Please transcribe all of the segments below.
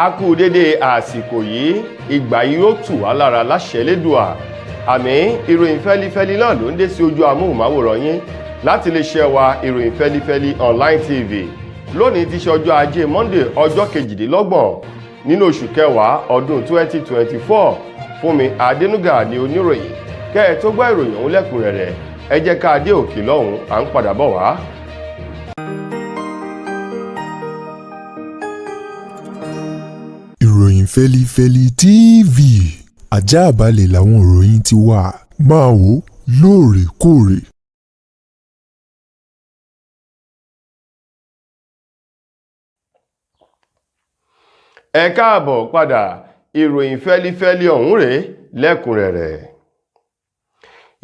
A kú dédé àsìkò yìí, ìgbà yìí ó tù wá lára láṣẹ Elédùà. Àmín. Ìròyìn fẹ́lifẹ́li náà ló ń dé sí ojú amóhùnmáwòrán yín láti iléeṣẹ́ wa Ìròyìn Fẹ́lifẹ́li online TV. Lónìí ti ṣe ọjọ́ ajé Monday ọjọ́ 28 nínú oṣù kẹwàá ọdún 2024. Fúnmi Adénúgà ni oníròyìn. Kẹ́ ẹ tó gbọ́ ìròyìn ọ̀hún lẹ́kùnrẹ́rẹ́, ẹ jẹ́ ká dé òkè lọ́hùn, à ń padà bọ̀ wá. Ìròyìn Fẹ́lifẹ́li TV, àjààbálẹ̀ làwọn ìròyìn ti wà, máa wò lóòrèkóòrè. Ẹ káàbọ̀ padà, ìròyìn fẹ́lifẹ́li ọ̀hún rèé lẹ́kùnrẹ́rẹ́.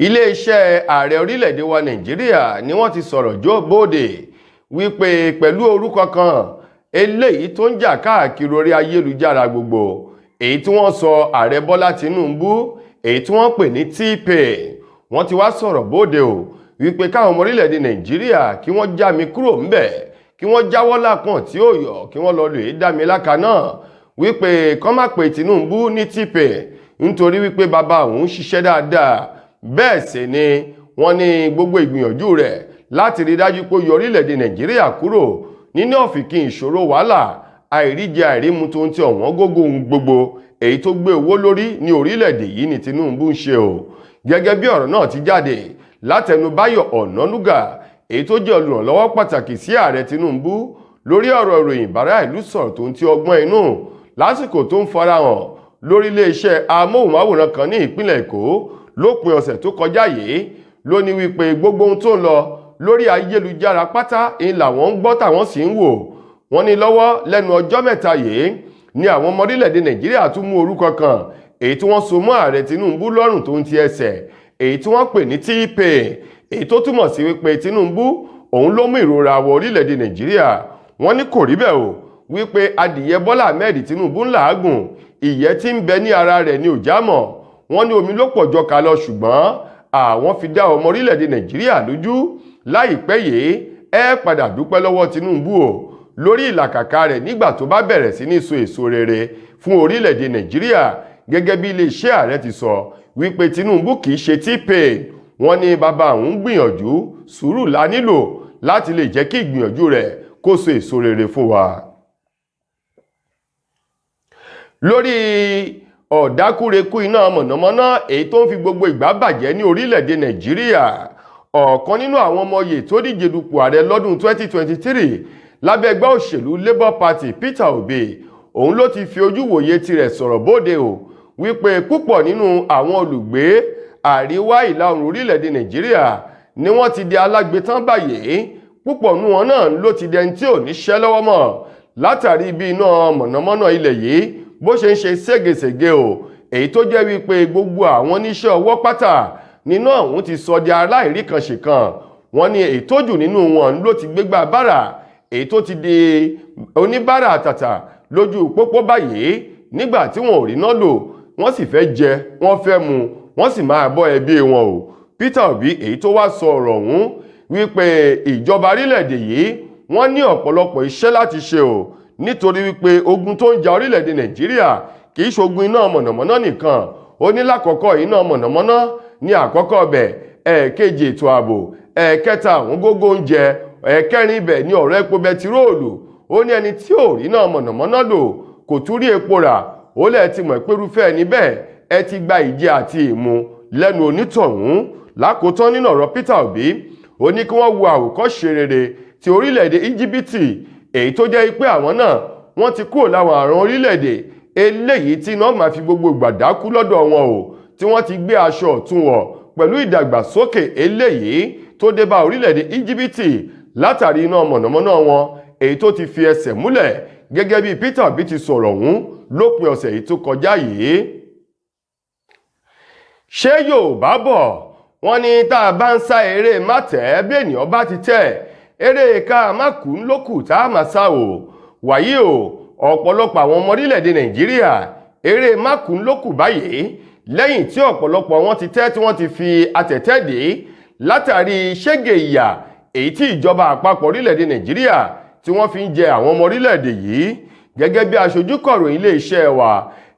Ilé-iṣẹ́ ààrẹ orílẹ̀-èdè wa Nàìjíríà ni wọ́n ti sọ̀rọ̀ jó bóde wípé pẹ̀lú orúkọ kan eléyìí tó ń jà káàkiri orí ayélujára gbogbo, èyí tí wọ́n sọ ààrẹ Bọ́lá Tinubu, èyí tí wọ́n pè ní TPay, wọ́n ti wá sọ̀rọ̀ bóde o wípé káwọn ọmọ orílẹ̀-èdè Nàìjíríà kí wọ́n já mi kúrò ńbẹ̀, kí wọ́n jáwọ́ lápọ̀n tí ó yọ, kí wọ́n lọ lè dá mi láka náà, wípé kán má pe Tinubu ní TPay nítorí wípé bàbá òun ṣiṣẹ́ dáadáa. Bẹ́ẹ̀ sì ni wọ́n ní gbogbo ìgbìyànjú rẹ̀ láti rí dájú pé ó yọ orílẹ̀-èdè Nàìjíríà kúrò nínú ọ̀fìnkì ìṣòro wàhálà àìríjẹ àìrímu tó ń ti ọ̀wọ́n gógó ohun gbogbo èyí tó gbé owó lórí ní orílẹ̀-èdè yìí ni Tinubu ń ṣe o. Gẹ́gẹ́ bí ọ̀rọ̀ náà ti jáde látẹnu Báyọ̀ Ọ̀nànúgà, èyí tó jẹ́ olùrànlọ́wọ́ pàtàkì sí ààrẹ Tinubu lórí ọ̀rọ̀ ìròyìn bàrà ìlú sọ̀rọ̀ tó ń ti ọgbọ́n inú lásìkò tó ń farahàn lórí iléeṣẹ́ amóhùnmáwòrán kan ní ìpínlẹ̀ Èkó lópin ọ̀sẹ̀ tó kọjá yìí, ló ní wípé gbogbo ohun tó ń lọ lórí ayélujára pátá ń làwọn ń gbọ́ táwọn sì ń wò. Wọ́n ní lọ́wọ́ lẹ́nu ọjọ́ mẹ́ta yìí ni àwọn ọmọ orílẹ̀-èdè Nàìjíríà tún mú orúkọ kan èyí tí wọ́n so mọ́ ààrẹ Tinubu lọ́rùn tó ń ti ẹsẹ̀, èyí tí wọ́n pè ní TPay, èyí tó túmọ̀ sí wípé Tinubu òun ló mú ìrora wọ orílẹ̀-èdè Nàìjíríà. Wọ́n ní kò rí bẹ́ẹ̀ o, wípé adìyẹ Bọ́lá Ahmed Tinubu ń làágùn, ìyẹ́ tí ń bẹ ní ara rẹ̀ ni ò já mọ̀. Wọ́n ní omi ló pọ̀ jọ ká lọ, ṣùgbọ́n àwọn fi dá ọmọ orílẹ̀-èdè Nàìjíríà lójú láìpẹ́ yìí ẹ padà dúpẹ́ lọ́wọ́ Tinubu o lórí ìlàkàkà rẹ̀ nígbà tó bá bẹ̀rẹ̀ sí ní so èso rere fún orílẹ̀-èdè Nàìjíríà. Gẹ́gẹ́ bí iléeṣẹ́ ààrẹ ti sọ wípé Tinubu kìí ṣe TPay. Wọ́n ní bàbá òun gbìyànjú, sùúrù la nílò láti lè jẹ́ kí ìgbìyànjú rẹ̀ kó so èso rere fún wa. Lórí ọ̀dákúrekú iná mọ̀nàmọ́ná èyí tó ń fi gbogbo ìgbà bàjẹ́ ní orílẹ̀-èdè Nàìjíríà, ọ̀kan nínú àwọn ọmọye tó díje dupò ààrẹ lọ́dún 2023 lábẹ́ ẹgbẹ́ òṣèlú Labour Party, Peter Obi, òun ló ti fi ojú wòye tirẹ̀ sọ̀rọ̀ bóde o wípé púpọ̀ nínú àwọn olùgbé àríwá ìlà oòrùn orílẹ̀-èdè Nàìjíríà ni wọ́n ti di alágbètán báyìí. Púpọ̀ nínú wọn náà ló ti dẹni tí ò ní ṣẹ́ lọ́wọ́ mọ́ látàrí bí iná mọ̀nàmọ́ná ilẹ̀ yìí bó ṣe ń ṣe ségesège o, èyí tó jẹ́ wípé gbogbo àwọn oníṣẹ́ ọwọ́ pátá nínú ọ̀hún ti sọ di aláìríkanṣèkan. Wọ́n ní èyí tó jù nínú wọn ló ti gbégbá bára, èyí tó ti di oníbàárà àtàtà lójú pópó báyìí nígbà tí wọn ò rí náà lò, wọ́n sì fẹ́ jẹ, wọ́n fẹ́ mu, wọ́n sì máa bọ́ ẹbí wọn o. Peter Obi èyí tó wá sọ ọ̀rọ̀ ọ̀hún wípé ìjọba orílẹ̀-èdè yìí wọ́n ní ọ̀pọ̀lọpọ̀ iṣẹ́ láti ṣe o, nítorí wípé ogun tó ń ja orílẹ̀-èdè Nàìjíríà kì í ṣogun iná mọ̀nàmọ́ná nìkan. Ó ní lákọ̀ọ́kọ́ iná mọ̀nàmọ́ná ní àkọ́kọ́ bẹ̀, ẹ̀ẹ̀kejì ètò ààbò, ẹ̀ẹ̀kẹta àwọn gógó oúnjẹ, ẹ̀ẹ̀kẹrin ibẹ̀ ní ọ̀rọ̀ epo bẹtiróòlù. Ó ní ẹni tí ò rí náà mọ̀nàmọ́ná lò kò tún rí epo rà. Ó lẹ̀ ti mọ̀ pé irúfẹ́ ẹni bẹ́ẹ̀ ẹ ti gba ìjẹ àti ìmu lẹ́nu onítọ̀hún. Lákòótán nínú ọ̀rọ̀ Peter Obi, ó ní kí wọ́n wo àwòkọ́ṣe rere ti orílẹ̀-èdè Íjíbítì, èyí tó jẹ́ pé àwọn náà wọ́n ti kúrò láwọn àrùn orílẹ̀-èdè eléyìí tí iná máa fi gbogbo ìgbà dákú lọ́dọ̀ wọn o, tí wọ́n ti gbé aṣọ ọ̀tun wọ̀ pẹ̀lú ìdàgbàsókè eléyìí tó dé bá orílẹ̀-èdè Íjíbítì látàrí iná mọ̀nàmọ́ná wọn èyí tó ti fi ẹsẹ̀ múlẹ̀, gẹ́gẹ́ bí Peter Obi ti sọ̀rọ̀ ọ̀hún lópin ọ̀sẹ̀ yìí tó kọjá yìí. Ṣé Yorùbá bọ̀ wọ́n ní tá a bá ń sá eré mátẹ́ bí ènìyàn bá ti tẹ̀, eré ká má kú lókù tá a máa sá o. Wàyí o, ọ̀pọ̀lọpọ̀ àwọn ọmọ orílẹ̀-èdè Nàìjíríà eré má kú lókù báyìí lẹ́yìn tí ọ̀pọ̀lọpọ̀ wọn ti tẹ́ tí wọ́n ti fi àtẹ̀tẹ̀ dé látàrí ṣẹ́gẹ̀ ìyà èyí tí ìjọba àpapọ̀ orílẹ̀-èdè Nàìjíríà tí wọ́n fi ń jẹ àwọn ọmọ orílẹ̀-èdè yìí. gẹ́gẹ́ bí aṣojú kọ̀ròyìn iléeṣẹ́ wa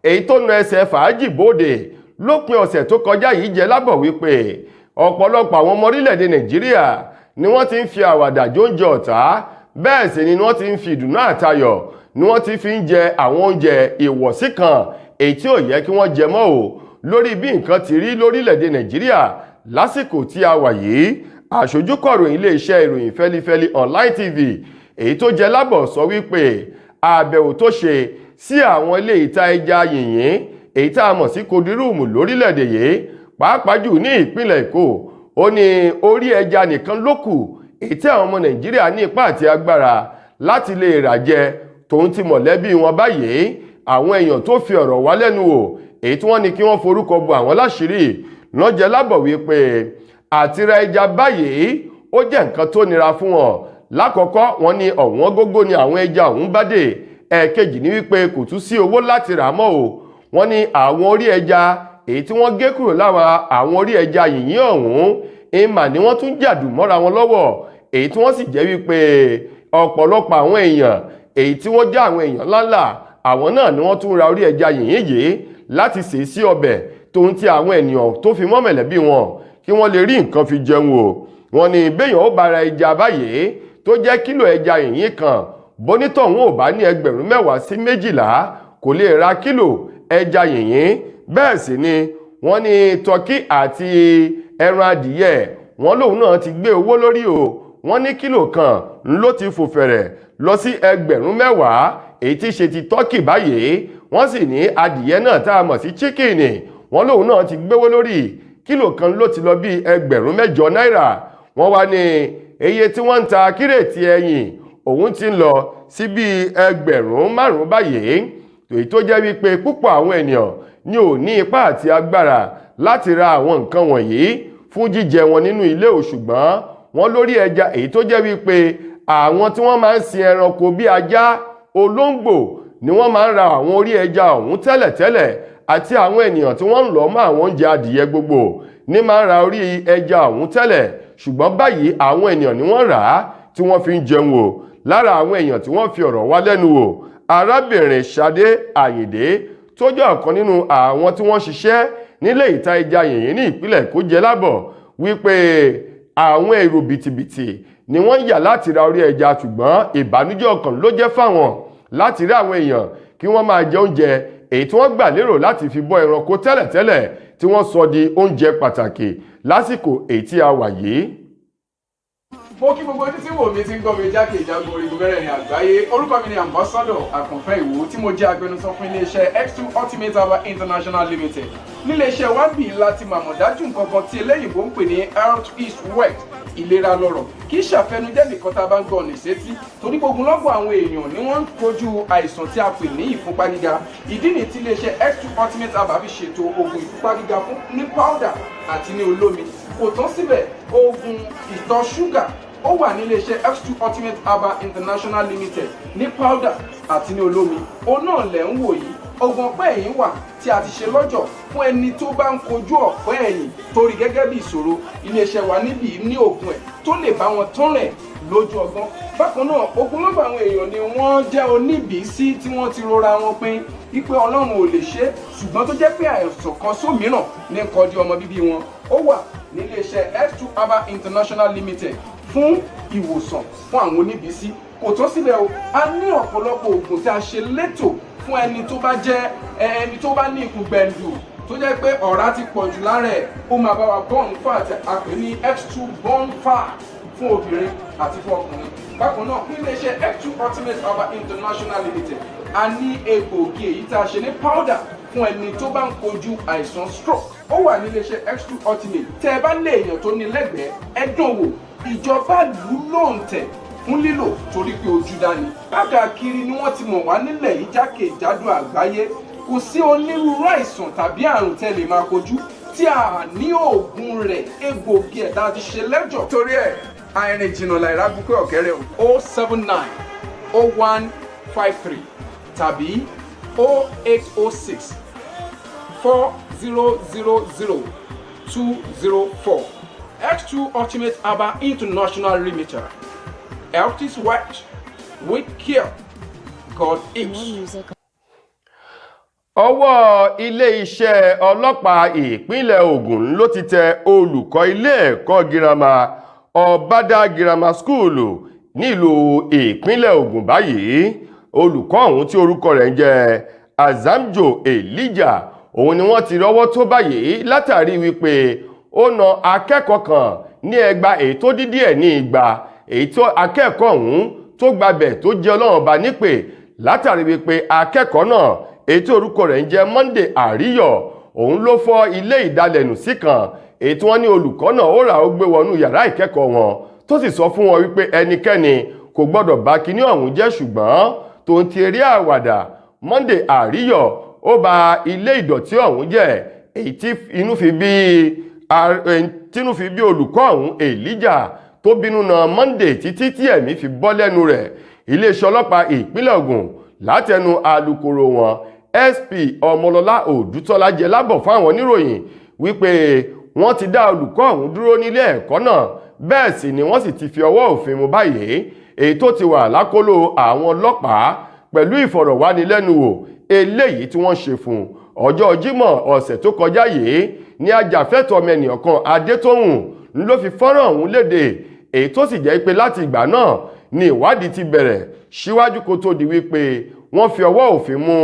èyí tó na ẹsẹ̀ fàájì bóde lópin ọ̀sẹ̀ tó kọjá yìí jẹ́ lábọ̀ wípé ọ̀pọ̀lọpọ̀ àwọn ọmọ orílẹ̀-èdè Nàìjíríà ni wọ́n ti ń fi àwàdà jóúnjẹ ọ̀tá bẹ́ẹ̀ sì ni wọ́n ti ń fi ìdùnnú àtayọ̀ ni wọ́n ti fi ń jẹ àwọn oúnjẹ ìwọ̀sí kan èyí tí ò yẹ kí wọ́n jẹ mọ́ o lórí bí nǹkan ti rí lórílẹ̀-èdè Nàìjíríà lásìkò tí a wà yìí. Aṣojú kọ̀ròyìn iléeṣẹ́ ìròyìn Feli-Feli online TV èyí tó jẹ́ lábọ̀ sọ wípé àbẹ̀wò tó ṣe sí àwọn ilé ìta ẹja yìnyín èyí tá a mọ̀ sí kodirúùmù lórílẹ̀-èdè yìí pàápàá jù ní ìpínlẹ̀ Èkó ó ní orí ẹja nìkan ló kù èyí tí àwọn ọmọ Nàìjíríà ní ipá àti agbára láti lè rà jẹ tòun ti mọ̀lẹ́bí wọn báyìí. Àwọn èèyàn tó fi ọ̀rọ̀ wá lẹ́nu wò èyí tí wọ́n ní kí wọ́n forúkọ bo àwọn láṣìírí lọ́jẹ́ lábọ̀ wípé àti ra ẹja báyìí ó jẹ́ nǹkan tó nira fún wọn. Lákọ̀ọ́kọ́ wọ́n ní ọ̀wọ́n gógó ni àwọn ẹja ọ̀hún bá dé. Ẹ̀ẹ̀kejì ní wípé kò tún sí owó láti rà mọ́ o. Wọ́n ní àwọn orí ẹja èyí tí wọ́n gé kúrò lára àwọn orí ẹja yìnyín ọ̀hún ìmà ni wọ́n tún jàdù mọ́ra wọn lọ́wọ́ èyí tí wọ́n sì jẹ́ wípé ọ̀pọ̀lọpọ̀ àwọn èèyàn èyí tí wọ́n jẹ́ àwọn èèyàn ńláńlá àwọn náà ni wọ́n tún ra orí ẹja yìnyín yìí láti sè sí ọbẹ̀ tóun ti àwọn ènìyàn tó fi mọ́ mọ̀lẹ́bí wọn kí wọ́n lè rí nǹkan fi jẹun o. Wọ́n ní béèyàn ó bá ra ẹja báyìí tó jẹ́ kílò ẹja yìnyín kan bonítọ̀hún ò bá ní 10,000 sí 12 kò lè ra kílò ẹja yìnyín. Bẹ́ẹ̀ sì ni wọ́n ní tọ́kí àti ẹran adìyẹ wọ́n lòun náà ti gbé owó lórí o. Wọ́n ní kílò kan ló ti fò fẹ̀rẹ̀ lọ sí 10,000 èyí tí ṣe ti tọ́kì báyìí. Wọ́n sì ní adìyẹ náà tá a mọ̀ sí chíkìnì wọ́n lòun náà ti gbéwó lórí kílò kan ló ti lọ bí 8,000 náírà. Wọ́n wá ní iye tí wọ́n ń ta kírètì ẹyin òun ti ń lọ sí bí 5,000 báyìí. Èyí tó jẹ́ wípé púpọ̀ àwọn ènìyàn ni ò ní ipá àti agbára láti ra àwọn nǹkan wọ̀nyí fún jíjẹ wọn nínú ilé o. Ṣùgbọ́n wọ́n lórí ẹja èyí tó jẹ́ wípé àwọn tí wọ́n máa ń sin ẹranko bí ajá olóńgbò ni wọ́n máa ń ra àwọn orí ẹja ọ̀hún tẹ́lẹ̀tẹ́lẹ̀ àti àwọn ènìyàn tí wọ́n ń lọ mọ́ àwọn oúnjẹ adìyẹ gbogbo ní máa ń ra orí ẹja ọ̀hún tẹ́lẹ̀. Ṣùgbọ́n báyìí àwọn ènìyàn ni wọ́n rà á tí wọ́n fi ń jẹun o. Lára àwọn èèyàn tí wọ́n fi ọ̀rọ̀ wá lẹ́nu wò arábìnrin Ṣadé Àyìndé tó jẹ́ ọ̀kan nínú àwọn tí wọ́n ṣiṣẹ́ nílé ìta ẹja yìnyín ní ìpínlẹ̀ Èkó jẹ́ lábọ̀ wípé àwọn èrò bìtìbìtì ni wọ́n yà láti ra orí ẹja ṣùgbọ́n ìbànújẹ́ ọkàn ló jẹ́ fáwọn láti rí àwọn èèyàn kí wọ́n máa jẹ oúnjẹ èyí tí wọ́n gbà lérò láti fi bọ́ ẹranko tẹ́lẹ̀tẹ́lẹ̀ tí wọ́n sọ di oúnjẹ pàtàkì lásìkò èyí tí a wà yìí. Mo kí gbogbo ojú tí wò mí ti ń gbọ́ mi jákèjádò orígun mẹ́rẹ̀ẹ̀rin àgbáyé. Orúkọ mi ni Ambassador Àkànfẹ́ Ìwò tí mo jẹ́ agbẹnusọ fún iléeṣẹ́ X2 Ultimate Herbal International Limited. Níléeṣẹ́ wa bí láti màmọ̀ dájú nǹkan kan tí eléyìnbó ń pè ní health is wealth, ìlera lọ́rọ̀. Kì í ṣàfẹnujẹ́ nìkan tá a bá ń gbọ́ ọ̀nì sétí torí gbogbo lọ́gbọ̀ àwọn èèyàn ni wọ́n ń kojú àìsàn tí a pè ní ìfúnpá gíga. Ìdí nìyí tí iléeṣẹ́ X2 Ultimate Herbal fi ṣètò oògùn ìfúnpá gíga fún ní powder àti ní olómi. Kò tán síbẹ̀, oògùn ìtọ̀ ṣúgà ó wà ní iléeṣẹ́ X2 Ultimate Herbal International Limited ní powder àti ní olómi. Òun náà lẹ̀ ń wò yìí. Oògùn ọ̀pẹ́ ẹ̀yìn wà tí a ti ṣe lọ́jọ̀ fún ẹni tó bá ń kojú ọ̀pẹ́ ẹ̀yìn torí gẹ́gẹ́ bí ìṣòro. Iléeṣẹ́ wa níbí ní oògùn ẹ̀ tó lè bá wọn tán rẹ̀ lójú ọgbọ́n. Bákan náà ogunlọ́gọ̀ àwọn èèyàn ni wọ́n jẹ́ oníbìísí tí wọ́n ti rora wọn pín wípé Ọlọ́run ò lè ṣe ṣùgbọ́n tó jẹ́ pé àìsàn kan sómìíràn ní kọjú ọmọ bíbí wọn. Ó wà ní iléeṣẹ́ X2 Herbal International Limited fún ìwòsàn fún àwọn oníbìísí. Kò tó sílẹ̀ o, a ní ọ̀pọ̀lọpọ̀ oògùn tí a ṣe létò fún ẹni tó bá jẹ́ ẹni tó bá ní ikùn gbẹ̀ndù tó jẹ́ pé ọ̀rá ti pọ̀ jù lára ẹ̀. Ó máa bá wa burn fat, a pè ní X2 burn fat fún obìnrin àti fún ọkùnrin. Bákan náà ní iléeṣẹ́ X2 Ultimate Herbal International Limited a ní egbòogi èyí tá a ṣe ní powder fún ẹni tó bá ń kojú àìsàn stroke. Ó wà ní iléeṣẹ́ X2 Ultimate. Tẹ́ ẹ bá lé èèyàn tó ní lẹ́gbẹ̀ẹ́ ẹ dán wò, ìjọba lù lóǹtẹ̀ fún lílò torí pé ojú dání. Káàkiri ni wọ́n ti mọ̀ wá nílẹ̀ yìí jákèjádò àgbáyé. Kò sí onírúurú àìsàn tàbí àrùn tẹ́ lè máa kojú tí a ní oògùn rẹ̀ egbòogi ẹ̀ tá a ti ṣe lẹ́jọ̀. Torí ẹ̀ àìrìn jìnnà láìra búkẹ́ ọ̀kẹ́rẹ́ o 079 0153 tàbí 0806 4000 204. X2 Ultimate Herbal International Limited. Health is wealth with care. God H. Ọwọ́ ilé-iṣẹ́ ọlọ́pàá ìpínlẹ̀ Ògùn ló ti tẹ olùkọ́ ilé ẹ̀kọ́ girama Ọbádá Grammar School nílùú ìpínlẹ̀ Ògùn báyìí. Olùkọ́ ọ̀hún tí orúkọ rẹ̀ ń jẹ́ Azamjo Elijah òun ni wọ́n ti rọ́wọ́ tó báyìí látàrí wípé ó na akẹ́kọ̀ọ́ kan ní ẹgba èyí tó dín díẹ̀ ní igba, èyí tó akẹ́kọ̀ọ́ ọ̀hún tó gbabẹ̀ tó jẹ́ Ọlọ́run bá nípè látàrí wípé akẹ́kọ̀ọ́ náà èyí tí orúkọ rẹ̀ ń jẹ́ Monday Àríyọ̀ òun ló fọ́ ilé ìdalẹ̀nù sí kan èyí tí wọ́n ní olùkọ́ náà ó rà ó gbé wọnú yàrá ìkẹ́kọ̀ọ́ wọn tó sì sọ fún wọn wípé ẹnikẹ́ni kò gbọ́dọ̀ bá kinní ọ̀hún jẹ́, ṣùgbọ́n tó ń ti eré àwàdà Monday Àríyọ̀ ó ba ilé ìdọ̀tí ọ̀hún jẹ́, èyí tí inú fi bí olùkọ́ ọ̀hún Elijah tó bínú na Monday títí tí ẹ̀mí fi bọ́ lẹ́nu rẹ̀. Iléeṣẹ́ ọlọ́pàá ìpínlẹ̀ Ògùn látẹnu alukoro wọn SP Ọmọlọ́lá Òdútọ́lá jẹ́ lábọ̀ fáwọn oníròyìn wípé wọ́n ti dá olùkọ́ ọ̀hún dúró nílé ẹ̀kọ́ náà, bẹ́ẹ̀ sì ni wọ́n sì ti fi ọwọ́ òfin mú báyìí, èyí tó ti wà lákọlò àwọn ọlọ́pàá pẹ̀lú ìfọ̀rọ̀wánilẹ́nuwò eléyìí tí wọ́n ṣe fún ọjọ́ Jímọ̀ ọ̀sẹ̀ tó kọjá yìí ní ajàfẹ́tọ̀ọ́ ọmọnìyàn kan Adétóhùn ló fi fọ́nrán ọ̀hún léde, èyí tó sì jẹ́ pé láti ìgbà náà ni ìwádìí ti bẹ̀rẹ̀ síwájú kó tó di wípé wọ́n fi ọwọ́ òfin mú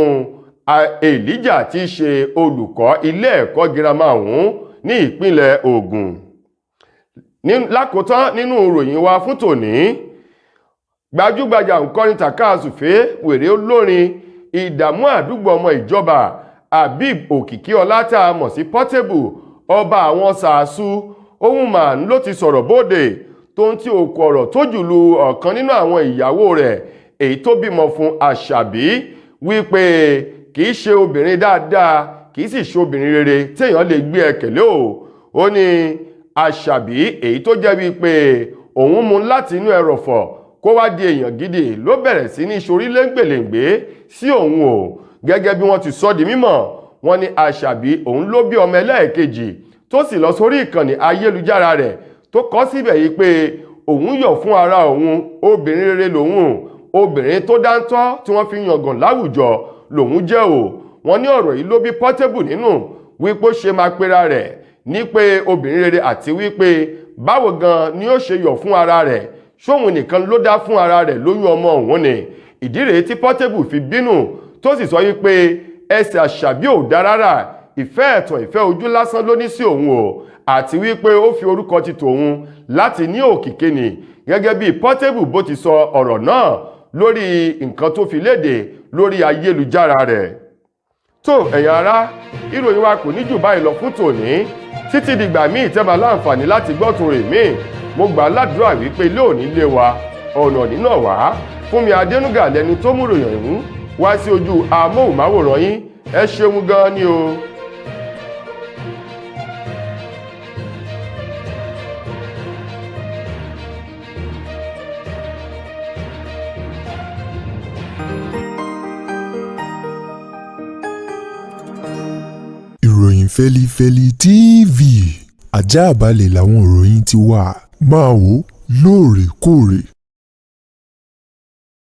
Elijah tí í ṣe olùkọ́ ilé ẹ̀kọ́ girama ọ̀hún ní ìpínlẹ̀ Ògùn. Lákòótán nínú ìròyìn wa fún tòní, gbajúgbajà òǹkọrin tàkàsùfé wèrè olórin ìdààmú àdúgbò ọmọ ìjọba Habib Òkìkíọlá tá a mọ̀ sí Portable ọba àwọn sàásù ohun màá ló ti sọ̀rọ̀ bóde tó ń tí òkú ọ̀rọ̀ tó jùlù ọ̀kan nínú àwọn ìyàwó rẹ̀ èyí tó bímọ fún Àṣàbí wípé kìí ṣe obìnrin dáadáa kìí sì ṣe obìnrin rere téèyàn lè gbé ẹ̀kẹ̀lé o. Ó ní Àṣàbí èyí tó jẹ́ wípé òun mú láti inú ẹrọ̀fọ̀ kó wá di èèyàn gidi ló bẹ̀rẹ̀ sí ní ṣorílẹ̀ngbèlèǹgbé sí òun o. Gẹ́gẹ́ bí wọ́n ti sọ di mímọ̀, wọ́n ní Àṣàbí òun ló bí ọmọ ẹlẹ́ẹ̀kejì tó sì lọ sórí ìkànnì ayélujára rẹ̀ tó kọ síbẹ̀ yìí pé òun yọ̀ fún ara òun, obìnrin rere lòun, obìnrin tó dáńtọ́ tí wọ́n fi yangàn láwùjọ lòun jẹ́ o. Wọ́n ní ọ̀rọ̀ yìí ló bí Portable nínú wípé ó ṣe máa pera rẹ̀ ní pé obìnrin rere àti wípé báwo gan ni ó ṣe yọ̀ fún ara rẹ̀, ṣóhun nìkan ló dá fún ara rẹ̀ lóyún ọmọ òun ni. Ìdí rèé tí Portable fi bínú tó sì sọ wípé ẹsẹ̀ Àṣàbí ò dá rárá, ìfẹ́ ẹ̀tàn ìfẹ́ ojú lásán ló ní sí òun o, àti wípé ó fi orúkọ ti tòun láti ní òkìkí ni. Gẹ́gẹ́ bí Portable bó ti sọ ọ̀rọ̀ náà lórí nǹkan tó fi léde lórí ayélujára rẹ̀. Tó ẹ̀yin ará, ìròyìn wa kò ní jù báyìí lọ fún tòní. Títí dìgbà míì tẹ́ bá láǹfààní láti gbọ́ tún rè míì, mo gbà ládùúrà wípé ilé òní lé wa ọ̀nà nínà wá. Fúnmi Adénúgà lẹni tó mú ròyìn ọ̀hún wá sí ojú amóhùnmáwòrán yín. Ẹ ṣeun gan ni o. Ìròyìn Feli-Feli TV àjààbálẹ̀ làwọn ìròyìn ti wà, máa wò lóòrèkóòrè.